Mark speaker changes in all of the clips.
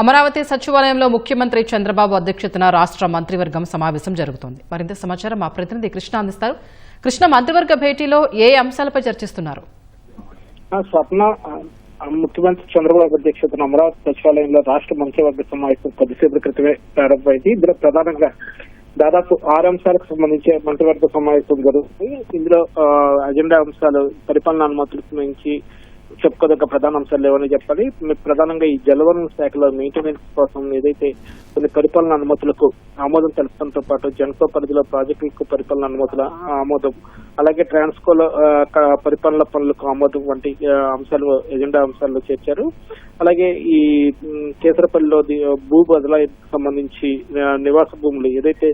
Speaker 1: అమరావతి సచివాలయంలో ముఖ్యమంత్రి చంద్రబాబు అధ్యక్షతన రాష్ట్ర మంత్రివర్గం సమావేశం జరుగుతోంది. మరింత సమాచారం మా ప్రతినిధి కృష్ణ అందిస్తారు. కృష్ణ, మంత్రివర్గ భేటీలో ఏ అంశాలపై చర్చిస్తున్నారు?
Speaker 2: స్వప్న, ముఖ్యమంత్రి చంద్రబాబు అధ్యక్షతన అమరావతి సచివాలయంలో రాష్ట్ర మంత్రివర్గ సమావేశం కొద్దిసేపటి క్రితమే ప్రారంభమైంది. ఇందులో ప్రధానంగా దాదాపు 6 అంశాలకు సంబంధించి మంత్రివర్గ సమావేశం జరుగుతుంది. ఇందులో అజెండా అంశాలు పరిపాలనా అనుమతులకు సంబంధించి చెప్పుకోదగ్గ ప్రధాన అంశాలు లేవని చెప్పాలి. ప్రధానంగా ఈ జలవనరుల శాఖలో మెయింటెనెన్స్ కోసం ఏదైతే కొన్ని పరిపాలన అనుమతులకు ఆమోదం తెలపడంతో పాటు జెన్కో పరిధిలో ప్రాజెక్టులకు పరిపాలన అనుమతుల ఆమోదం, అలాగే ట్రాన్స్కోలో పరిపాలన పనులకు ఆమోదం వంటి అంశాలు ఎజెండా అంశాల్లో చేర్చారు. అలాగే ఈ కేసరపల్లిలో భూ బదలాయింపుకు సంబంధించి నివాస భూములు ఏదైతే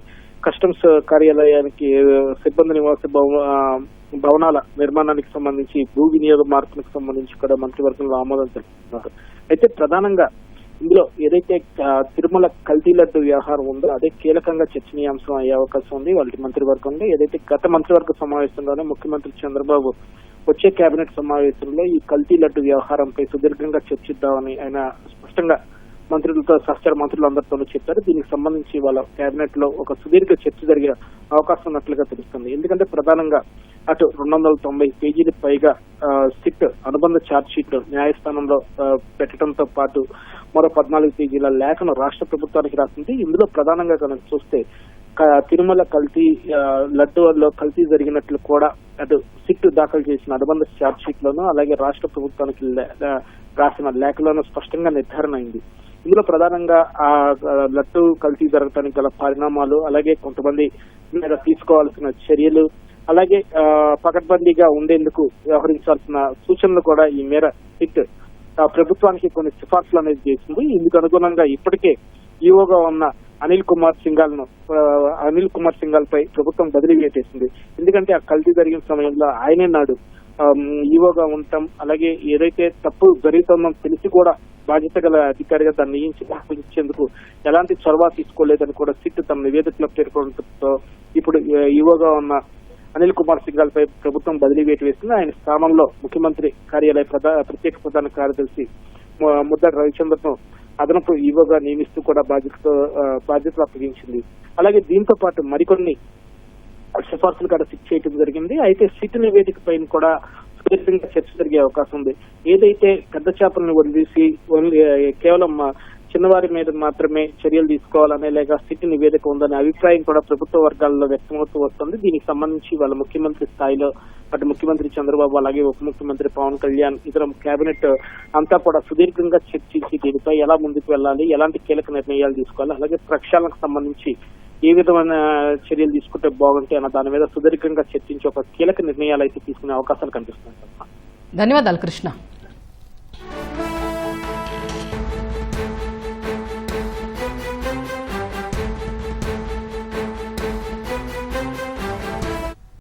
Speaker 2: కస్టమ్స్ కార్యాలయానికి సిబ్బంది నివాస భవనాల నిర్మాణానికి సంబంధించి భూ వినియోగ మార్పులకు సంబంధించి కూడా మంత్రివర్గంలో ఆమోదం తెలుపుతున్నారు. అయితే ప్రధానంగా ఇందులో ఏదైతే తిరుమల కల్తీ లడ్డు వ్యవహారం ఉందో అదే కీలకంగా చర్చనీయాంశం అయ్యే అవకాశం ఉంది. వాళ్ళ మంత్రివర్గంలో ఏదైతే గత మంత్రివర్గ సమావేశంలోనే ముఖ్యమంత్రి చంద్రబాబు వచ్చే కేబినెట్ సమావేశంలో ఈ కల్తీ లడ్డు వ్యవహారంపై సుదీర్ఘంగా చర్చిద్దామని ఆయన స్పష్టంగా మంత్రులతో సహచర మంత్రులందరితోనూ చెప్పారు. దీనికి సంబంధించి వాళ్ళ కేబినెట్ లో ఒక సుదీర్ఘ చర్చ జరిగే అవకాశం ఉన్నట్లుగా తెలుస్తుంది. ఎందుకంటే ప్రధానంగా అటు 290 పేజీలకు పైగా సిట్ అనుబంధ ఛార్జ్ షీట్ న్యాయస్థానంలో పెట్టడంతో పాటు మరో 14 పేజీల లేఖను రాష్ట్ర ప్రభుత్వానికి రాసింది. ఇందులో ప్రధానంగా కనుక చూస్తే తిరుమల కల్తీ లడ్డూలో కల్తీ జరిగినట్లు కూడా అటు సిట్ దాఖలు చేసిన అనుబంధ ఛార్జ్ షీట్ లోను అలాగే రాష్ట్ర ప్రభుత్వానికి రాసిన లేఖలోనూ స్పష్టంగా నిర్ధారణ అయింది. ఇందులో ప్రధానంగా ఆ లడ్డు కల్తీ జరగడానికి గల పరిణామాలు, అలాగే కొంతమంది మీద తీసుకోవాల్సిన చర్యలు, అలాగే పకడ్బందీగా ఉండేందుకు వ్యవహరించాల్సిన సూచనలు కూడా ఈ మేర సిట్ ప్రభుత్వానికి కొన్ని సిఫార్సులు అనేది చేసింది. ఇందుకు అనుగుణంగా ఇప్పటికే ఈవోగా ఉన్న అనిల్ కుమార్ సింఘాల్ పై ప్రభుత్వం బదిలీ చేసేసింది. ఎందుకంటే ఆ కల్తీ జరిగిన సమయంలో ఆయనే నాడు ఈవోగా ఉండటం, అలాగే ఏదైతే తప్పు జరుగుతుందో తెలిసి కూడా బాధ్యత గల అధికారిగా దాన్ని నియమించేందుకు ఎలాంటి చొరవ తీసుకోలేదని కూడా సిట్ తమ నివేదికలో పేర్కొనడంతో ఇప్పుడు ఈవోగా ఉన్న అనిల్ కుమార్ సింఘాల్ పై ప్రభుత్వం బదిలీ వేటు వేసింది. ఆయన స్థానంలో ముఖ్యమంత్రి కార్యాలయ ప్రత్యేక ప్రధాన కార్యదర్శి ముద్దాడి రవిచంద్రను అదనపు ఈవోగా నియమిస్తూ కూడా బాధ్యతలు అప్పగించింది. అలాగే దీంతో పాటు మరికొన్ని సిఫార్సులు కూడా సిట్ చేయడం జరిగింది. అయితే సిట్ నివేదిక పైన కూడా సుదీర్ఘంగా చర్చ జరిగే అవకాశం ఉంది. ఏదైతే పెద్ద చేపలను వదిలేసి కేవలం చిన్నవారి మీద మాత్రమే చర్యలు తీసుకోవాలనే లేక సిట్ నివేదిక ఉందనే అభిప్రాయం కూడా ప్రభుత్వ వర్గాల్లో వ్యక్తమవుతూ వస్తుంది. దీనికి సంబంధించి వాళ్ళ ముఖ్యమంత్రి స్థాయిలో అటు ముఖ్యమంత్రి చంద్రబాబు అలాగే ఉప ముఖ్యమంత్రి పవన్ కళ్యాణ్ ఇతర కేబినెట్ అంతా కూడా సుదీర్ఘంగా చర్చించి దీనిపై ఎలా ముందుకు వెళ్ళాలి, ఎలాంటి కీలక నిర్ణయాలు తీసుకోవాలి, అలాగే ప్రక్షాళనకు సంబంధించి ఏ విధమైన చర్యలు తీసుకుంటే బాగుంటాయి అన్న దాని మీద సుదీర్ఘంగా చర్చించి ఒక కీలక నిర్ణయాలు అయితే తీసుకునే అవకాశాలు కనిపిస్తున్నాయి.
Speaker 1: ధన్యవాదాలు కృష్ణ.